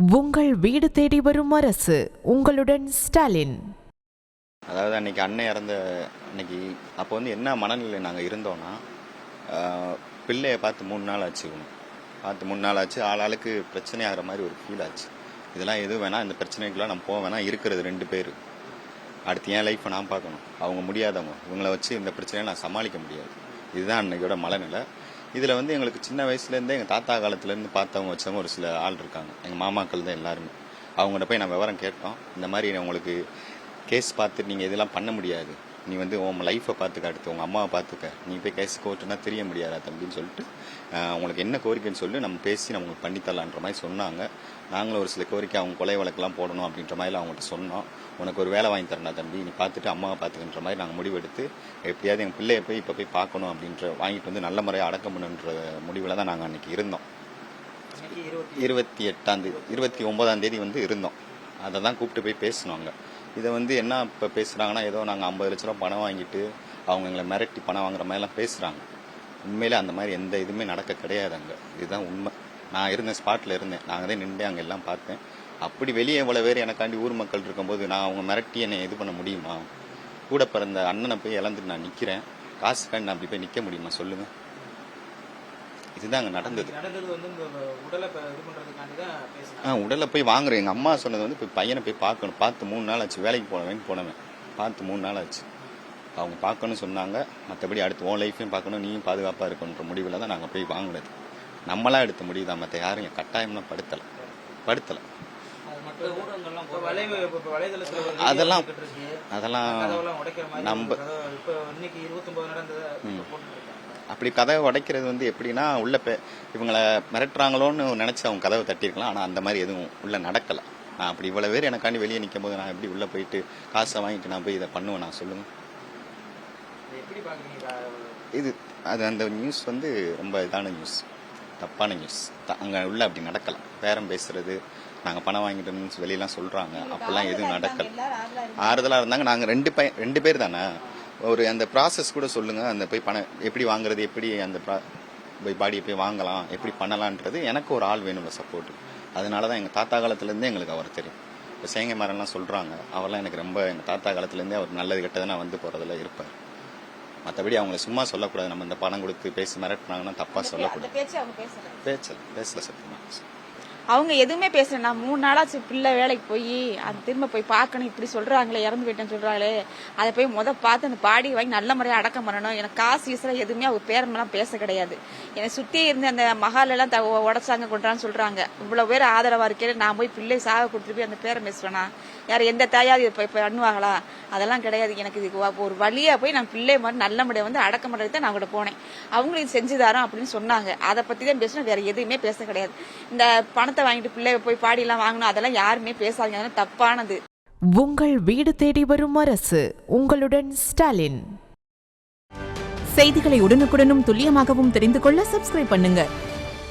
உங்கள் வீடு தேடி வரும் அரசு உங்களுடன் ஸ்டாலின். அதாவது அன்னைக்கு அண்ணன் இறந்த அன்னைக்கு அப்போ வந்து என்ன மனநிலை நாங்கள் இருந்தோன்னா, பிள்ளையை பார்த்து 3 நாள் ஆச்சு. பார்த்து 3 நாள் ஆச்சு. ஆளாளுக்கு பிரச்சனை ஆகிற மாதிரி ஒரு ஃபீல் ஆச்சு. இதெல்லாம் எதுவும் வேணாம், இந்த பிரச்சனைக்கெல்லாம் நம்ம போக வேணாம். இருக்கிறது 2 பேர். அடுத்து என் லைஃப்பை நான் பார்க்கணும். அவங்க முடியாதவங்க, இவங்களை வச்சு இந்த பிரச்சனையை நான் சமாளிக்க முடியாது. இதுதான் அன்னைக்கோட மனநிலை. இதில் வந்து எங்களுக்கு சின்ன வயசுலேருந்தே எங்கள் தாத்தா காலத்துலேருந்து பார்த்தவங்க வச்சவங்க ஒரு சில ஆள் இருக்காங்க. எங்கள் மாமாக்கள் தான் எல்லாருமே. அவங்கள்ட்ட போய் நான் விவரம் கேட்டோம். இந்த மாதிரி உங்களுக்கு கேஸ் பார்த்துட்டு நீங்கள் இதெல்லாம் பண்ண முடியாது, நீ வந்து உன் லைஃப்பை பார்த்துக்க, அடுத்து உங்கள் அம்மாவை பார்த்துக்க, நீ போய் கேஸ் கோர்ட்டுனா தெரிய முடியாதா தம்பின்னு சொல்லிட்டு உங்களுக்கு என்ன கோரிக்கைன்னு சொல்லி நம்ம பேசி நம்ம பண்ணித்தரலான்ற மாதிரி சொன்னாங்க. நாங்களும் ஒரு சில கோரிக்கை, அவங்க கொலை வழக்கெல்லாம் போடணும் அப்படின்ற மாதிரி அவங்கள்ட்ட சொன்னோம். உனக்கு ஒரு வேலை வாங்கி தரணும் தம்பி, நீ பார்த்துட்டு அம்மாவை பார்த்துக்கின்ற மாதிரி நாங்கள் முடிவெடுத்து எப்படியாவது எங்கள் பிள்ளையை போய் இப்போ போய் பார்க்கணும் அப்படின்ற வாங்கிட்டு வந்து நல்ல முறையாக அடக்கம் பண்ணுன்ற முடிவில் தான் நாங்கள் அன்றைக்கி இருந்தோம். 29ஆம் தேதி வந்து இருந்தோம். அதை தான் கூப்பிட்டு போய் பேசினோங்க. இதை வந்து என்ன இப்போ பேசுகிறாங்கன்னா, ஏதோ நாங்கள் 50 லட்ச ரூபா பணம் வாங்கிட்டு அவங்க எங்களை மிரட்டி பணம் வாங்குற மாதிரிலாம் பேசுகிறாங்க. உண்மையிலே அந்த மாதிரி எந்த இதுவுமே நடக்க கிடையாது அங்கே. இதுதான் உண்மை. நான் இருந்த ஸ்பாட்டில் இருந்தேன். நாங்கள் தான் நின்று அங்கே எல்லாம் பார்த்தேன். அப்படி வெளியே இவ்வளோ பேர் எனக்காண்டி ஊர் மக்கள் இருக்கும்போது நான் அவங்க மிரட்டி என்னை இது பண்ண முடியுமா? கூட பிறந்த அண்ணனை போய் இழந்துட்டு நான் நிற்கிறேன். காசுக்காண்டி நான் அப்படி போய் நிற்க முடியுமா சொல்லுங்கள்? இதுதான் அங்கே நடந்தது. உடலை போய் வாங்குறேன். எங்கள் அம்மா சொன்னது வந்து போய் பையனை போய் பார்க்கணும். பார்த்து 3 நாள் ஆச்சு. வேலைக்கு போனவன் பார்த்து 3 நாள் ஆச்சு. அவங்க பார்க்கணும்னு சொன்னாங்க. மற்றபடி அடுத்து உன் லைஃப்பையும் பார்க்கணும், நீயும் பாதுகாப்பாக இருக்கணுன்ற முடிவில் தான் நாங்கள் போய் வாங்கினது. நம்மளாம் எடுத்த முடிவு தான். மற்ற யாரும் என் கட்டாயம்லாம் படுத்தலை. அதெல்லாம் நம்ம அப்படி கதவை உடைக்கிறது வந்து எப்படின்னா, உள்ள இவங்களை மிரட்டுறாங்களோன்னு நினைச்சு அவங்க கதவை தட்டியிருக்கலாம். ஆனால் அந்த மாதிரி எதுவும் உள்ள நடக்கலை. நான் அப்படி இவ்வளோ பேர் எனக்காண்டி வெளியே நிற்கும் போது நான் எப்படி உள்ளே போயிட்டு காசை வாங்கிட்டு நான் போய் இதை பண்ணுவேன்? நான் சொல்லுங்க. அது அந்த நியூஸ் வந்து ரொம்ப இதான நியூஸ், தப்பான நியூஸ். அங்கே உள்ள அப்படி நடக்கலாம். பேரம் பேசுறது, நாங்கள் பணம் வாங்கிட்டோம்னு வெளியெல்லாம் சொல்கிறாங்க. அப்பெல்லாம் எதுவும் நடக்கலை. ஆறுதலாக இருந்தாங்க. நாங்கள் 2 பேர் தானே. ஒரு அந்த ப்ராசஸ் கூட சொல்லுங்கள். அந்த போய் பணம் எப்படி வாங்குறது, எப்படி அந்த போய் பாடியை போய் வாங்கலாம், எப்படி பண்ணலான்றது எனக்கு ஒரு ஆள் வேணும்ல சப்போர்ட்டு. அதனால தான் எங்கள் தாத்தா காலத்துலேருந்தே எங்களுக்கு அவர் தெரியும். இப்போ சேங்கை மரம்லாம் சொல்கிறாங்க. அவர்லாம் எனக்கு ரொம்ப எங்கள் தாத்தா காலத்துலேருந்தே அவர் நல்லது கெட்டதுன்னா வந்து போகிறதுல இருப்பார். மற்றபடி அவங்கள சும்மா சொல்லக்கூடாது. நம்ம இந்த பணம் கொடுத்து பேசி மிரட்டினாங்கன்னா தப்பாக சொல்லக்கூடாது. பேசல சத்தியமாக. அவங்க எதுவுமே பேசல. நான் 3 நாளாச்சு பிள்ளை வேலைக்கு போய் அது திரும்ப போய் பார்க்கணும். இப்படி சொல்றாங்களே, இறந்து போயிட்டேன்னு சொல்றாங்களே, அதை போய் பார்த்து அந்த பாடி வாங்கி நல்ல முறையாக அடக்கம் பண்ணணும். எனக்கு காசு ஈஸியாக எதுவுமே அவங்க பேரெல்லாம் பேச கிடையாது. என்னை சுற்றி இருந்து அந்த மகாலெல்லாம் உடச்சாங்க கொண்டான்னு சொல்றாங்க. இவ்வளோ பேர் ஆதரவா இருக்கேன். நான் போய் பிள்ளை சாக கொடுத்துட்டு போய் அந்த பேரை பேசுவேனா? யார் எந்த தாயாவது இப்போ பண்ணுவாங்களா? அதெல்லாம் கிடையாது. எனக்கு இது ஒரு வழியா போய் நான் பிள்ளை மாதிரி நல்ல முறையை வந்து அடக்கம் பண்ணுறது தான் நான் கூட போனேன். அவங்களும் இது செஞ்சு தரோம் அப்படின்னு சொன்னாங்க. அதை பற்றி தான் பேசணும், வேற எதுவுமே பேச கிடையாது. இந்த பணத்தை வாங்கிட்டு பிள்ளை போய் பாடியெல்லாம் வாங்கணும், அதெல்லாம் யாருமே பேசாதீங்க. அதெல்லாம் தப்பானது. உங்கள் வீடு தேடி வரும் அரசு உங்களுடன் ஸ்டாலின். செய்திகளை உடனுக்குடனும் துல்லியமாகவும் தெரிந்து கொள்ள சப்ஸ்கிரைப் பண்ணுங்க.